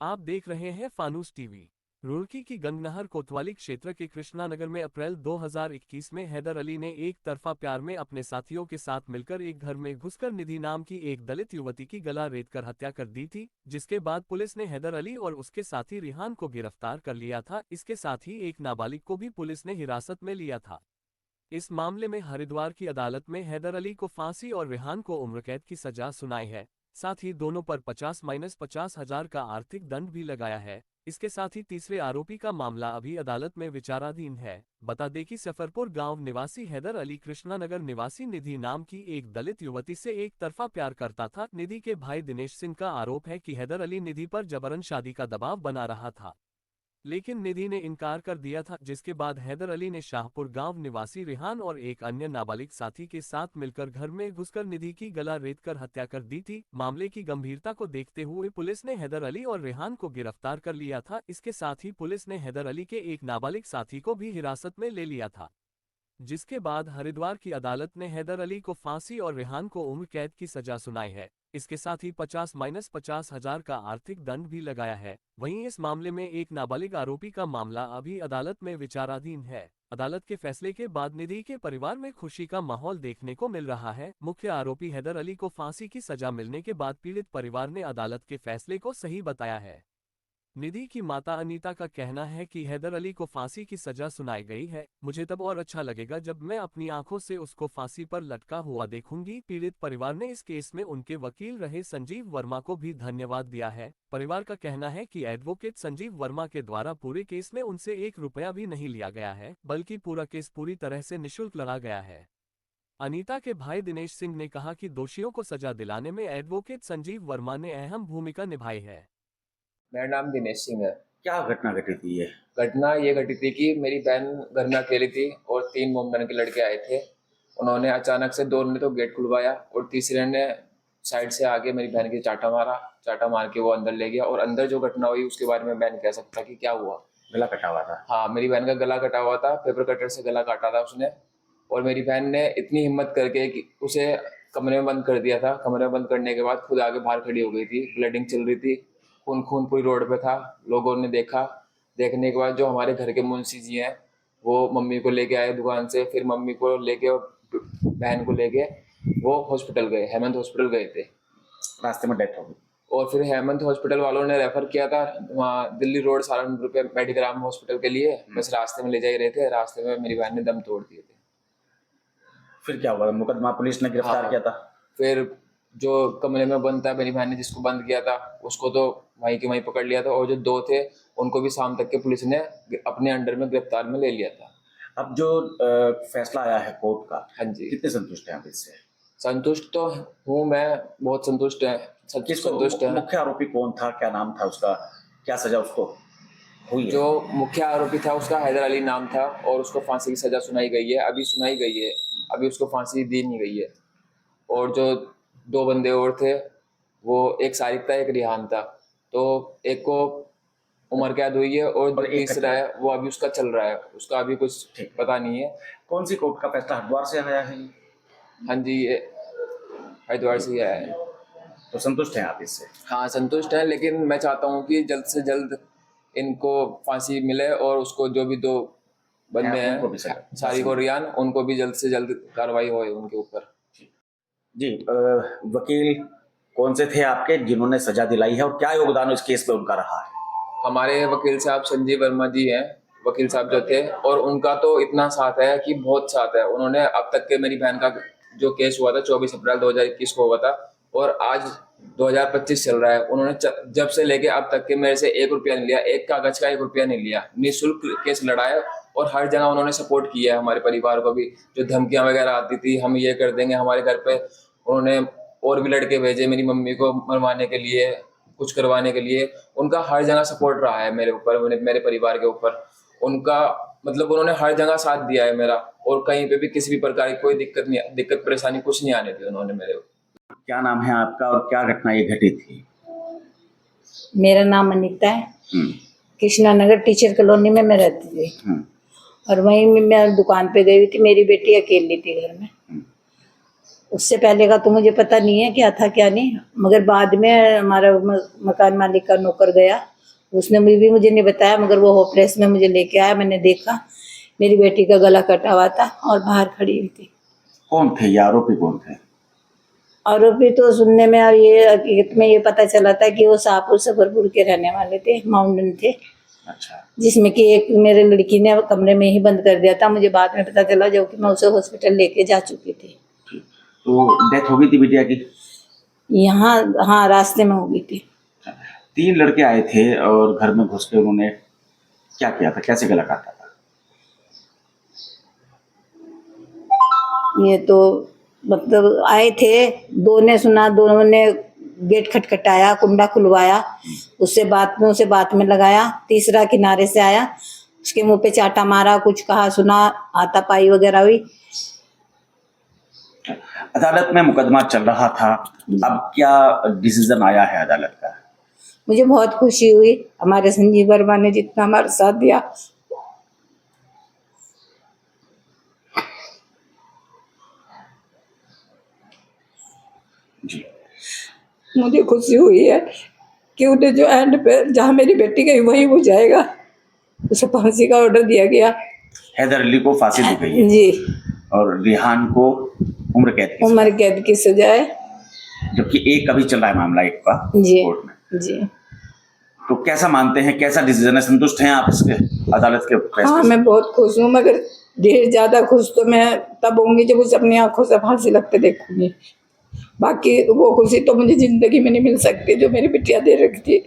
आप देख रहे हैं फानूस टीवी। रुड़की की गंगनहर कोतवाली क्षेत्र के कृष्णानगर में अप्रैल 2021 में हैदर अली ने एक तरफा प्यार में अपने साथियों के साथ मिलकर एक घर में घुसकर निधि नाम की एक दलित युवती की गला रेतकर हत्या कर दी थी, जिसके बाद पुलिस ने हैदर अली और उसके साथी रिहान को गिरफ्तार कर लिया था। इसके साथ ही एक नाबालिग को भी पुलिस ने हिरासत में लिया था। इस मामले में हरिद्वार की अदालत में हैदर अली को फांसी और रेहान को उम्र कैद की सजा सुनाई है। साथ ही दोनों पर 50-50 हजार का आर्थिक दंड भी लगाया है। इसके साथ ही तीसरे आरोपी का मामला अभी अदालत में विचाराधीन है। बता दें कि सफरपुर गांव निवासी हैदर अली कृष्णानगर निवासी निधि नाम की एक दलित युवती से एक तरफा प्यार करता था। निधि के भाई दिनेश सिंह का आरोप है कि हैदर अली निधि पर जबरन शादी का दबाव बना रहा था, लेकिन निधि ने इनकार कर दिया था, जिसके बाद हैदर अली ने शाहपुर गांव निवासी रिहान और एक अन्य नाबालिग साथी के साथ मिलकर घर में घुसकर निधि की गला रेतकर हत्या कर दी थी। मामले की गंभीरता को देखते हुए पुलिस ने हैदर अली और रिहान को गिरफ्तार कर लिया था। इसके साथ ही पुलिस ने हैदर अली के एक नाबालिग साथी को भी हिरासत में ले लिया था, जिसके बाद हरिद्वार की अदालत ने हैदर अली को फांसी और रेहान को उम्र कैद की सजा सुनाई है। इसके साथ ही 50-50 हजार का आर्थिक दंड भी लगाया है। वहीं इस मामले में एक नाबालिग आरोपी का मामला अभी अदालत में विचाराधीन है। अदालत के फैसले के बाद निधि के परिवार में खुशी का माहौल देखने को मिल रहा है। मुख्य आरोपी हैदर अली को फांसी की सजा मिलने के बाद पीड़ित परिवार ने अदालत के फैसले को सही बताया है। निधि की माता अनीता का कहना है कि हैदर अली को फांसी की सजा सुनाई गई है। मुझे तब और अच्छा लगेगा जब मैं अपनी आंखों से उसको फांसी पर लटका हुआ देखूंगी। पीड़ित परिवार ने इस केस में उनके वकील रहे संजीव वर्मा को भी धन्यवाद दिया है। परिवार का कहना है कि एडवोकेट संजीव वर्मा के द्वारा पूरे केस में उनसे 1 रुपया भी नहीं लिया गया है, बल्कि पूरा केस पूरी तरह से निःशुल्क लड़ा गया है। अनीता के भाई दिनेश सिंह ने कहा कि दोषियों को सजा दिलाने में एडवोकेट संजीव वर्मा ने अहम भूमिका निभाई है। मेरा नाम दिनेश सिंह है। क्या घटना घटी थी ये? घटना ये घटी थी कि मेरी बहन घर में अकेली थी और 3 मोमबन के लड़के आए थे। उन्होंने अचानक से 2 ने तो गेट खुलवाया और तीसरे ने साइड से आके मेरी बहन की चाटा मारा। चाटा मार के वो अंदर ले गया और अंदर जो घटना हुई उसके बारे में मैं नहीं कह सकता कि क्या हुआ। गला कटा हुआ था? हाँ, मेरी बहन का गला कटा हुआ था, पेपर कटर से गला काटा था उसने। और मेरी बहन ने इतनी हिम्मत करके कि उसे कमरे में बंद कर दिया था। कमरे में बंद करने के बाद खुद आगे बाहर खड़ी हो गई थी, ब्लीडिंग चल रही थी, खून खून पूरी रोड पे था। लोगों ने देखा। देखने के बाद जो हमारे घर के मुंशी जी हैं वो मम्मी को लेके आए दुकान से, फिर मम्मी को लेके और बहन को लेके वो हॉस्पिटल गए, हेमंत हॉस्पिटल गए थे। रास्ते में डेथ हो गई और फिर हेमंत हॉस्पिटल वालों ने रेफर किया था वहाँ दिल्ली रोड सहारनपुर पे मेडिग्राम हॉस्पिटल के लिए। बस रास्ते में ले जा रहे थे, रास्ते में मेरी बहन ने दम तोड़ दिए थे। फिर क्या हुआ? मुकदमा पुलिस ने गिरफ्तार किया था? फिर जो कमरे में बंद था, मेरी बहन ने जिसको बंद किया था उसको तो वहीं के वहीं पकड़ लिया था, और जो 2 थे उनको भी शाम तक के पुलिस ने अपने अंडर में गिरफ्तार में ले लिया था। अब जो फैसला आया है कोर्ट का, हाँ जी, कितने संतुष्ट हैं आप इससे? संतुष्ट तो हूँ मैं, बहुत संतुष्ट है। संतुष्ट है। मुख्य आरोपी कौन था, क्या नाम था उसका, क्या सजा उसको हुई है? जो मुख्य आरोपी था उसका हैदर अली नाम था और उसको फांसी की सजा सुनाई गई है, अभी सुनाई गई है, अभी उसको फांसी दी नहीं गई है। और जो 2 बंदे और थे, वो एक सारिक था, एक रिहान था। तो एक को उम्र कैद हुई है और जो तीसरा है वो अभी उसका चल रहा है, उसका अभी कुछ पता नहीं है। कौन सी कोर्ट का फैसला? हरिद्वार से आया है? हाँ जी, ये हरिद्वार से ही आया है। तो संतुष्ट हैं आप इससे? हाँ, संतुष्ट है, लेकिन मैं चाहता हूँ कि जल्द से जल्द इनको फांसी मिले और उसको जो भी 2 बंदे हैं सारिक और रिहान, उनको भी जल्द से जल्द कार्रवाई होए उनके ऊपर। जी, वकील कौन से थे आपके जिन्होंने सजा दिलाई है और क्या योगदान इस केस में उनका रहा है? हमारे वकील साहब संजीव वर्मा जी हैं, वकील साहब जो थे, और उनका तो इतना साथ है कि बहुत साथ है। उन्होंने अब तक के मेरी बहन का जो केस हुआ था 24 अप्रैल 2021 को हुआ था और आज 2025 चल रहा है, उन्होंने जब से लेके अब तक के मेरे से 1 रुपया नहीं लिया, एक कागज का 1 रुपया नहीं लिया, निःशुल्क केस लड़ा है। और हर जगह उन्होंने सपोर्ट किया है हमारे परिवार को भी। जो धमकियां वगैरह आती थी, हम ये कर देंगे हमारे घर पे, उन्होंने और भी लड़के भेजे मेरी मम्मी को मरवाने के लिए, कुछ करवाने के लिए। उनका हर जगह सपोर्ट रहा है मेरे ऊपर, मेरे परिवार के ऊपर। उनका मतलब उन्होंने हर जगह साथ दिया है मेरा, और कहीं पे भी किसी भी प्रकार की कोई दिक्कत परेशानी कुछ नहीं आने दी उन्होंने मेरे ऊपर। क्या नाम है आपका और क्या घटना ये घटी थी? मेरा नाम अनीता है। कृष्णानगर टीचर कॉलोनी में मैं रहती थी और वहीं मैं दुकान पे गई हुई थी। मेरी बेटी अकेली थी घर में। उससे पहले का तो मुझे पता नहीं है क्या था क्या नहीं, मगर बाद में हमारा मकान मालिक का नौकर गया उसने भी मुझे नहीं बताया, मगर वो होपलेस में मुझे लेके आया। मैंने देखा मेरी बेटी का गला कटा हुआ था और बाहर खड़ी हुई थी। कौन थे ये आरोपी, कौन थे? आरोपी तो सुनने में और ये हकीकत में ये पता चला था कि वो शाहपुर सफरपुर के रहने वाले थे, माउंटेन थे। अच्छा। जिसमें कि एक मेरे लड़की ने कमरे में ही बंद कर दिया था, मुझे बाद में पता चला, जो कि मैं उसे हॉस्पिटल लेके जा चुकी थी। तो डेथ हो गई थी बिटिया की? यहाँ, हाँ, रास्ते में हो गई थी। 3 लड़के आए थे और घर में घुस के उन्होंने क्या किया था, कैसे गला काटा था? ये तो मतलब आए थे, दो ने सुना, दोनों ने गेट खटखटाया, कुंडा खुलवाया, उससे बात में लगाया। तीसरा किनारे से आया, उसके मुंह पे चाटा मारा, कुछ कहा सुना, हाथापाई वगैरह हुई। अदालत में मुकदमा चल रहा था, अब क्या डिसीजन आया है अदालत का? मुझे बहुत खुशी हुई, हमारे संजीव वर्मा ने जितना हमारा साथ दिया। जी। मुझे खुशी हुई है कि उन्हें जो एंड पे जहाँ मेरी बेटी गई वहीं वो जाएगा, उसे फांसी का ऑर्डर दिया गया। हैदर अली को फांसी दी गई है जी, और रिहान को उम्र कैद की उम्र कैद की सजा है। सजा। जबकि एक अभी चल रहा है मामला एक का जी कोर्ट में। जी। तो कैसा मानते हैं, कैसा डिसीजन है, संतुष्ट हैं आप इसके अदालत के फैसले हाँ, से? मैं बहुत खुश हूँ, मगर ढेर ज्यादा खुश तो मैं तब होंगी जब उसे अपनी आंखों से फांसी लगते देखूंगी। बाकी वो खुशी तो मुझे जिंदगी में नहीं मिल सकती जो मेरी बिटिया दे रखी थी।